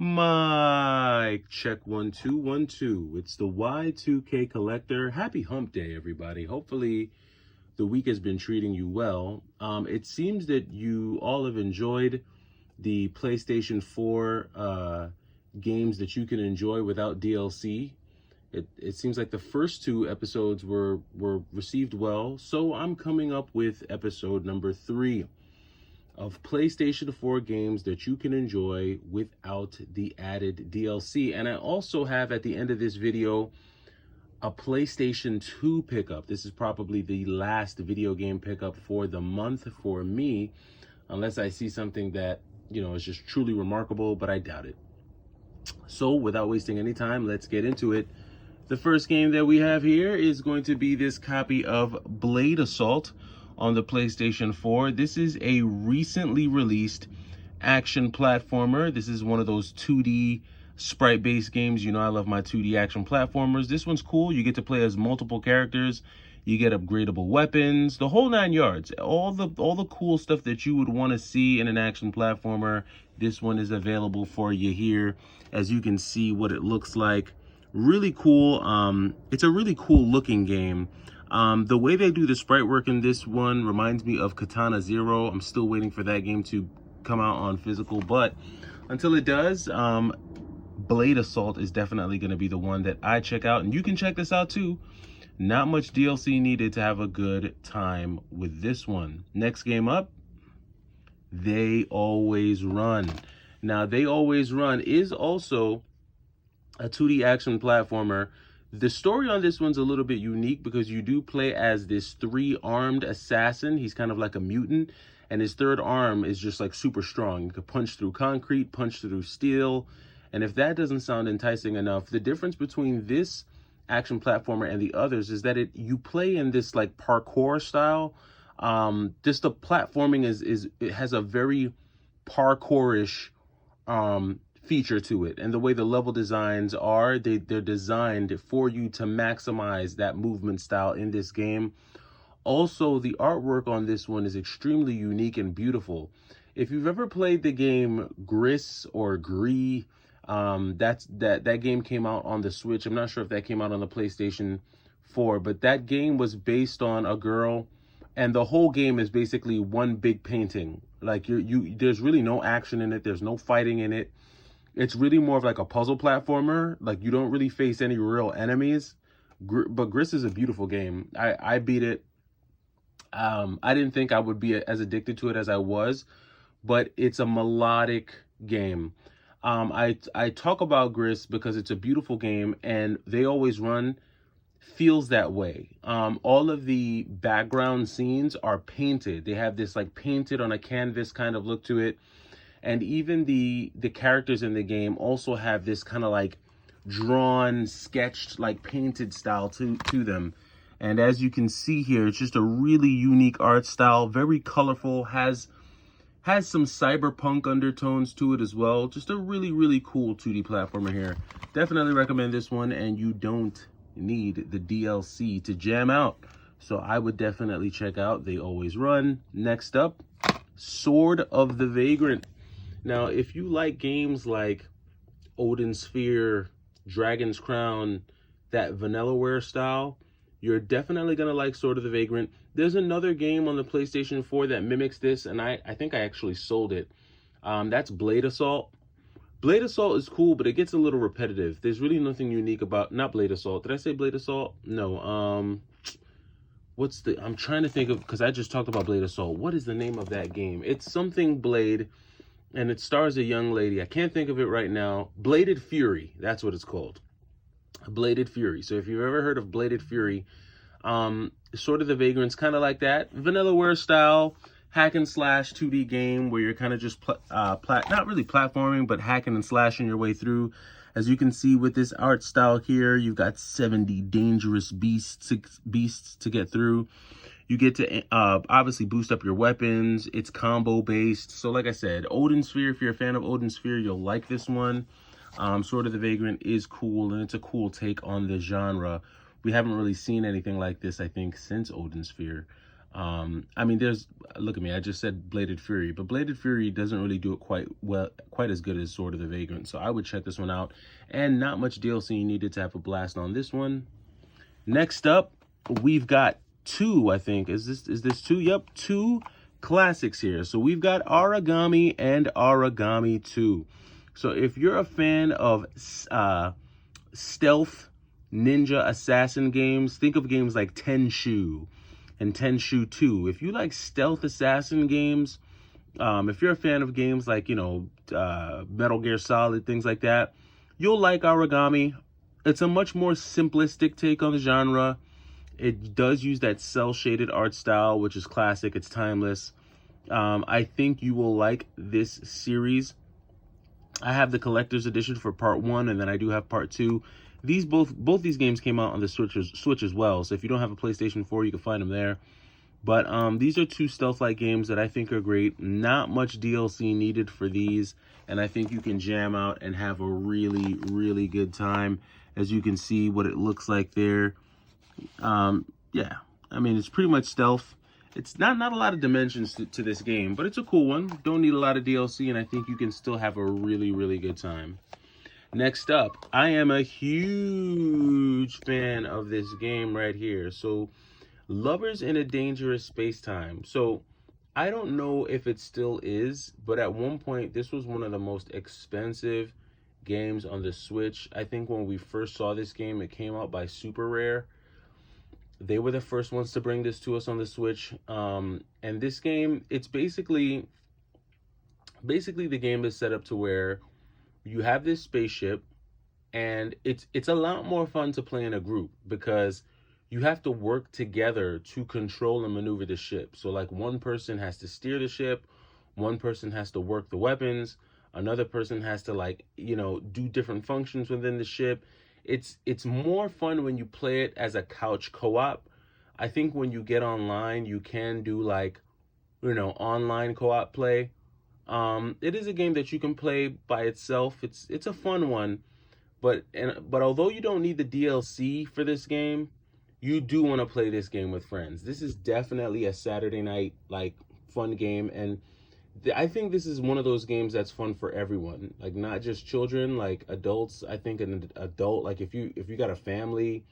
Mic check 1 2 1 2. It's the Y2K collector. Happy hump day, everybody. Hopefully the week has been treating you well. It seems that you all have enjoyed the PlayStation 4 games that you can enjoy without DLC. It seems like the first two episodes were received well, so I'm coming up with episode number 3 of PlayStation 4 games that you can enjoy without the added DLC. And I also have at the end of this video a PlayStation 2 pickup. This is probably the last video game pickup for the month for me, unless I see something that, is just truly remarkable, but I doubt it. So without wasting any time, let's get into it. The first game that we have here is going to be this copy of Blade Assault on the PlayStation 4. This is a recently released action platformer. This is one of those 2D sprite-based games. I love my 2D action platformers. This one's cool. You get to play as multiple characters. You get upgradable weapons, the whole 9 yards. All the cool stuff that you would want to see in an action platformer. This one is available for you here. As you can see what it looks like. Really cool. It's a really cool looking game. The way they do the sprite work in this one reminds me of Katana Zero. I'm still waiting for that game to come out on physical, but until it does, Blade Assault is definitely going to be the one that I check out, and you can check this out too. Not much DLC needed to have a good time with this one. Next game up, They Always Run. Now, They Always Run is also a 2D action platformer. The story on this one's a little bit unique because you do play as this 3-armed assassin. He's kind of like a mutant, and his third arm is just like super strong. You can punch through concrete, punch through steel, and if that doesn't sound enticing enough, the difference between this action platformer and the others is that you play in this like parkour style. Just the platforming it has a very parkourish feature to it, and the way the level designs are, they're designed for you to maximize that movement style in this game. Also, the artwork on this one is extremely unique and beautiful. If you've ever played the game Gris or Gris, that game came out on the Switch. I'm not sure if that came out on the PlayStation 4, but that game was based on a girl, and the whole game is basically one big painting. Like there's really no action in it. There's no fighting in it. It's really more of like a puzzle platformer. Like, you don't really face any real enemies. But Gris is a beautiful game. I beat it. I didn't think I would be as addicted to it as I was, but it's a melodic game. I talk about Gris because it's a beautiful game, and They Always Run feels that way. All of the background scenes are painted. They have this like painted on a canvas kind of look to it. And even the characters in the game also have this kind of like drawn, sketched, like painted style to them. And as you can see here, it's just a really unique art style, very colorful, has some cyberpunk undertones to it as well. Just a really, really cool 2D platformer here. Definitely recommend this one, and you don't need the DLC to jam out. So I would definitely check out They Always Run. Next up, Sword of the Vagrant. Now, if you like games like Odin Sphere, Dragon's Crown, that Vanillaware style, you're definitely going to like Sword of the Vagrant. There's another game on the PlayStation 4 that mimics this, and I think I actually sold it. That's Blade Assault. Blade Assault is cool, but it gets a little repetitive. There's really nothing unique about... Not Blade Assault. Did I say Blade Assault? No. I'm trying to think of... Because I just talked about Blade Assault. What is the name of that game? It's something Blade... and it stars a young lady. I can't think of it right now. Bladed Fury. That's what it's called. Bladed Fury. So if you've ever heard of Bladed Fury, Sword of the Vagrant's kind of like that. Vanillaware style, hack and slash 2D game where you're kind of just, not really platforming, but hacking and slashing your way through. As you can see with this art style here, you've got 70 dangerous beasts to get through. You get to obviously boost up your weapons. It's combo based. So like I said, Odin Sphere, if you're a fan of Odin Sphere, you'll like this one. Sword of the Vagrant is cool, and it's a cool take on the genre. We haven't really seen anything like this, I think, since Odin Sphere. I mean, look at me, I just said Bladed Fury, but Bladed Fury doesn't really do it quite as good as Sword of the Vagrant. So I would check this one out, and not much DLC needed to have a blast on this one. Next up, we've got two, I think. Is this two? Yep, two classics here. So we've got Origami and Origami 2. So if you're a fan of stealth ninja assassin games, think of games like Tenshu and Tenshu 2. If you like stealth assassin games, if you're a fan of games like, you know, Metal Gear Solid, things like that, you'll like Origami. It's a much more simplistic take on the genre. It does use that cel-shaded art style, which is classic. It's timeless. I think you will like this series. I have the collector's edition for part 1, and then I do have part 2. These both these games came out on the Switch as well. So if you don't have a PlayStation 4, you can find them there. But these are two stealth-like games that I think are great. Not much DLC needed for these, and I think you can jam out and have a really, really good time. As you can see what it looks like there. Yeah, I mean, it's pretty much stealth. It's not a lot of dimensions to this game, but it's a cool one. Don't need a lot of DLC, and I think you can still have a really, really good time. Next up, I am a huge fan of this game right here. So, Lovers in a Dangerous Space-Time. So, I don't know if it still is, but at one point, this was one of the most expensive games on the Switch. I think when we first saw this game, it came out by Super Rare. They were the first ones to bring this to us on the Switch. And this game, it's basically the game is set up to where you have this spaceship, and it's a lot more fun to play in a group because you have to work together to control and maneuver the ship. So like one person has to steer the ship, one person has to work the weapons, another person has to, like, you know, do different functions within the ship. It's more fun when you play it as a couch co-op. I think when you get online, you can do, like, you know, online co-op play. It is a game that you can play by itself. It's a fun one, but although you don't need the DLC for this game, you do want to play this game with friends. This is definitely a Saturday night, like, fun game, and I think this is one of those games that's fun for everyone, like not just children, like adults. I think an adult, like if you got a family,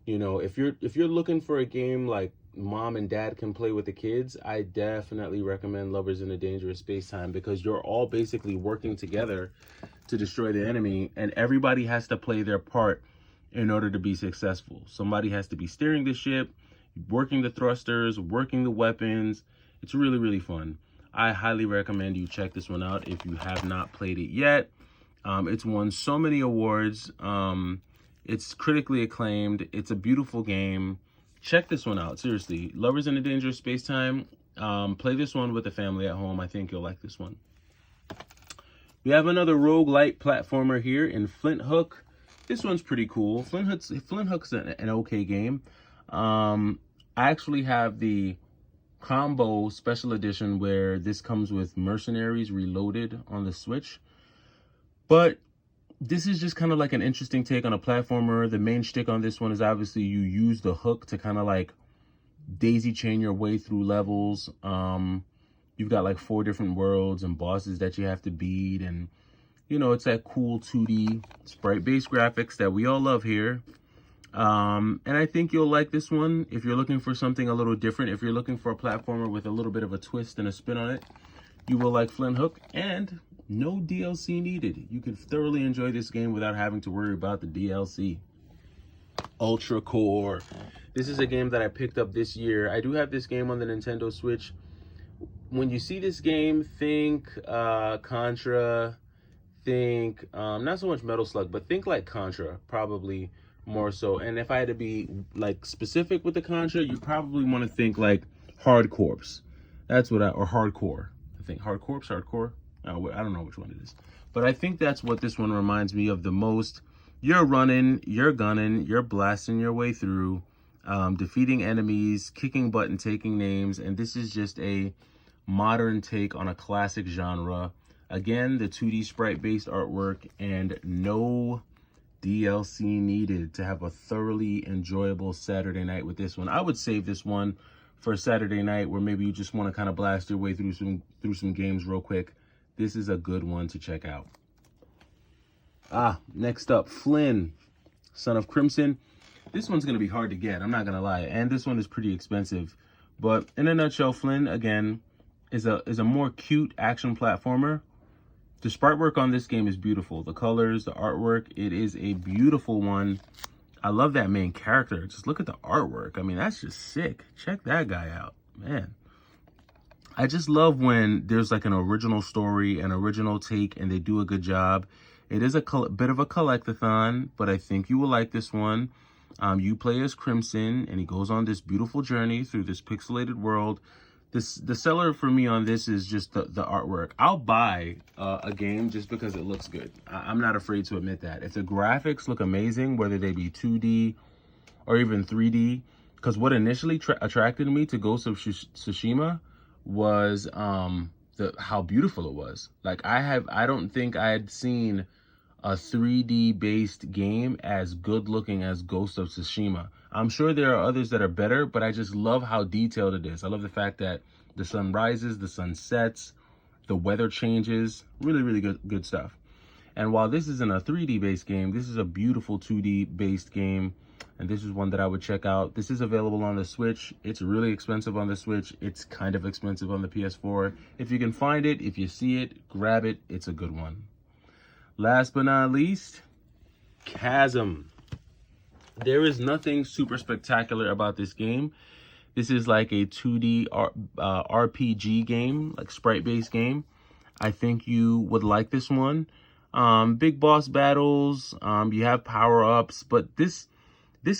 you know, if you're looking for a game like mom and dad can play with the kids, I definitely recommend Lovers in a Dangerous Space-Time, because you're all basically working together to destroy the enemy, and everybody has to play their part in order to be successful. Somebody has to be steering the ship, working the thrusters, working the weapons. It's really, really fun. I highly recommend you check this one out if you have not played it yet. It's won so many awards. It's critically acclaimed. It's a beautiful game. Check this one out. Seriously, Lovers in a Dangerous Space-Time. Play this one with the family at home. I think you'll like this one. We have another roguelite platformer here in Flint Hook. This one's pretty cool. Flint Hook's an okay game. I actually have the combo special edition where this comes with Mercenaries Reloaded on the Switch, but this is just kind of like an interesting take on a platformer. The main shtick on this one is obviously you use the hook to kind of like daisy chain your way through levels. You've got like 4 different worlds and bosses that you have to beat, and you know, it's that cool 2D sprite-based graphics that we all love here. And I think you'll like this one if you're looking for something a little different. If you're looking for a platformer with a little bit of a twist and a spin on it, you will like Flint Hook, and no DLC needed. You can thoroughly enjoy this game without having to worry about the DLC. Ultra Core. This is a game that I picked up this year. I do have this game on the Nintendo Switch. When you see this game, think Contra, think not so much Metal Slug, but think like Contra, probably more so. And if I had to be like specific with the Contra, you probably want to think like Hard Corps. That's what or Hardcore. I think Hard Corps, Hardcore. I don't know which one it is, but I think that's what this one reminds me of the most. You're running, you're gunning, you're blasting your way through, defeating enemies, kicking butt and taking names, and this is just a modern take on a classic genre. Again, the 2D sprite-based artwork, and no DLC needed to have a thoroughly enjoyable Saturday night with this one. I would save this one for a Saturday night where maybe you just want to kind of blast your way through some games real quick, this is a good one to check out. Next up, Flynn, Son of Crimson. This one's going to be hard to get, I'm not going to lie, and this one is pretty expensive. But in a nutshell, Flynn, again, is a more cute action platformer. The sprite work on this game is beautiful. The colors, the artwork, it is a beautiful one. I love that main character. Just look at the artwork. I mean, that's just sick. Check that guy out, man. I just love when there's like an original story, an original take, and they do a good job. It is a bit of a collectathon, but I think you will like this one. You play as Crimson, and he goes on this beautiful journey through this pixelated world. The seller for me on this is just the artwork. I'll buy a game just because it looks good. I'm not afraid to admit that. If the graphics look amazing, whether they be 2D or even 3D, because what initially attracted me to Ghost of Tsushima was how beautiful it was. Like I don't think I had seen a 3D based game as good looking as Ghost of Tsushima. I'm sure there are others that are better, but I just love how detailed it is. I love the fact that the sun rises, the sun sets, the weather changes. Really, really good stuff. And while this isn't a 3D based game, this is a beautiful 2D based game. And this is one that I would check out. This is available on the Switch. It's really expensive on the Switch. It's kind of expensive on the PS4. If you can find it, if you see it, grab it. It's a good one. Last but not least, Chasm. There is nothing super spectacular about this game. This is like a 2D RPG game, like sprite-based game. I think you would like this one. Big boss battles, you have power-ups, but this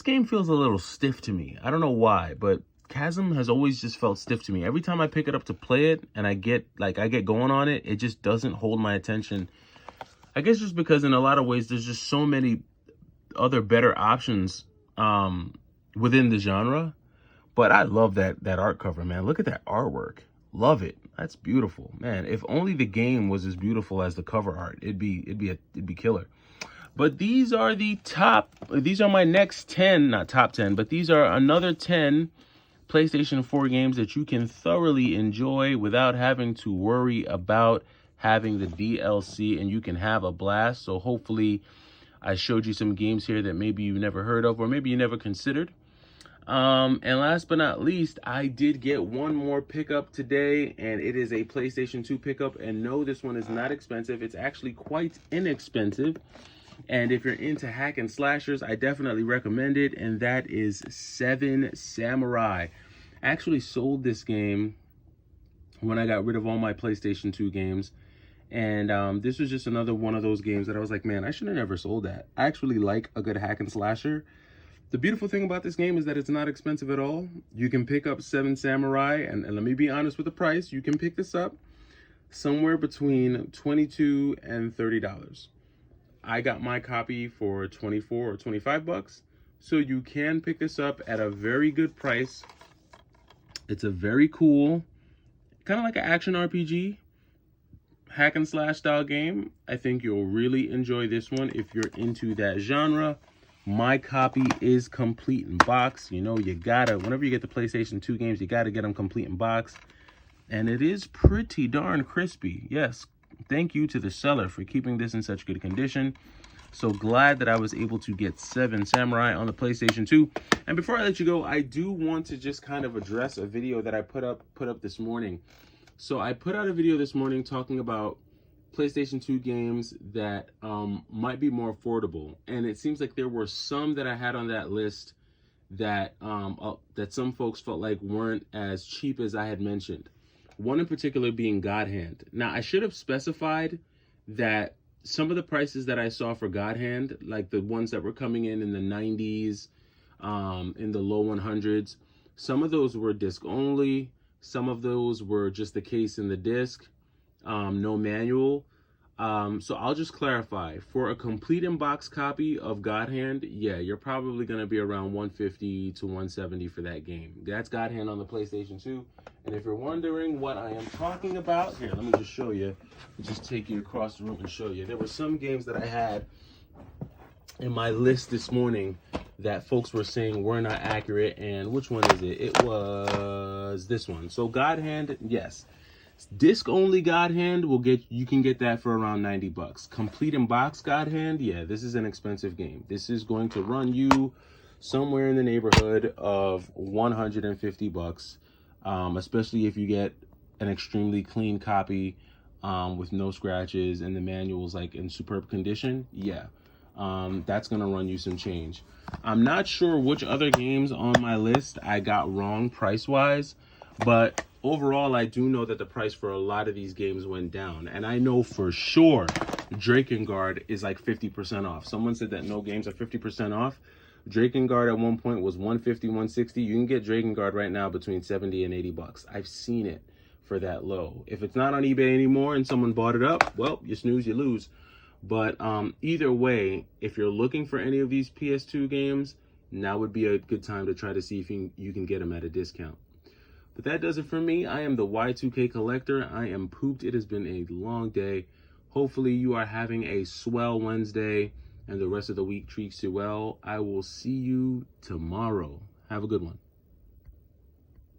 game feels a little stiff to me. I don't know why, but Chasm has always just felt stiff to me. Every time I pick it up to play it and I get going on it, it just doesn't hold my attention. I guess just because in a lot of ways, there's just so many other better options within the genre. But I love that art cover, man. Look at that artwork. Love it. That's beautiful, man. If only the game was as beautiful as the cover art, it'd be killer. But these are my next 10, not top 10, but these are another 10 PlayStation 4 games that you can thoroughly enjoy without having to worry about having the DLC, and you can have a blast. So hopefully I showed you some games here that maybe you never heard of or maybe you never considered. And last but not least, I did get one more pickup today, and it is a PlayStation 2 pickup. And no, this one is not expensive. It's actually quite inexpensive. And if you're into hack and slashers, I definitely recommend it. And that is 7 Samurai. I actually sold this game when I got rid of all my PlayStation 2 games. And this was just another one of those games that I was like, man, I should have never sold that. I actually like a good hack and slasher. The beautiful thing about this game is that it's not expensive at all. You can pick up 7 Samurai, and let me be honest with the price. You can pick this up somewhere between $22 and $30. I got my copy for 24 or 25 bucks. So you can pick this up at a very good price. It's a very cool, kind of like an action RPG, hack and slash style game. I think you'll really enjoy this one if you're into that genre. My copy is complete in box. You know, you gotta, whenever you get the PlayStation 2 games, you gotta get them complete in box. And it is pretty darn crispy. Yes, thank you to the seller for keeping this in such good condition. So glad that I was able to get 7 Samurai on the PlayStation 2. And before I let you go, I do want to just kind of address a video that I put up this morning. So I put out a video this morning talking about PlayStation 2 games that might be more affordable, and it seems like there were some that I had on that list that that some folks felt like weren't as cheap as I had mentioned. One in particular being God Hand. Now, I should have specified that some of the prices that I saw for God Hand, like the ones that were coming in the 90s, in the low 100s, some of those were disc only. Some of those were just the case in the disc. No manual. So I'll just clarify. For a complete in-box copy of God Hand, yeah, you're probably going to be around $150 to $170 for that game. That's God Hand on the PlayStation 2. And if you're wondering what I am talking about, here, let me just show you. Just take you across the room and show you. There were some games that I had in my list this morning that folks were saying were not accurate. And which one is it? It was this one. So God Hand, yes. Disc only God Hand you can get that for around 90 bucks. Complete in box God Hand, yeah, this is an expensive game. This is going to run you somewhere in the neighborhood of 150 bucks, especially if you get an extremely clean copy with no scratches and the manual's like in superb condition. Yeah, that's gonna run you some change. I'm not sure which other games on my list I got wrong price wise, but overall I do know that the price for a lot of these games went down, and I know for sure Drakengard is like 50% off. Someone said that no games are 50% off. Drakengard at one point was 150, 160. You can get Drakengard right now between 70 and 80 bucks. I've seen it for that low. If it's not on eBay anymore and someone bought it up, well, you snooze, you lose. But either way, if you're looking for any of these PS2 games, now would be a good time to try to see if you can get them at a discount. But that does it for me. I am the Y2K Collector. I am pooped. It has been a long day. Hopefully you are having a swell Wednesday and the rest of the week treats you well. I will see you tomorrow. Have a good one.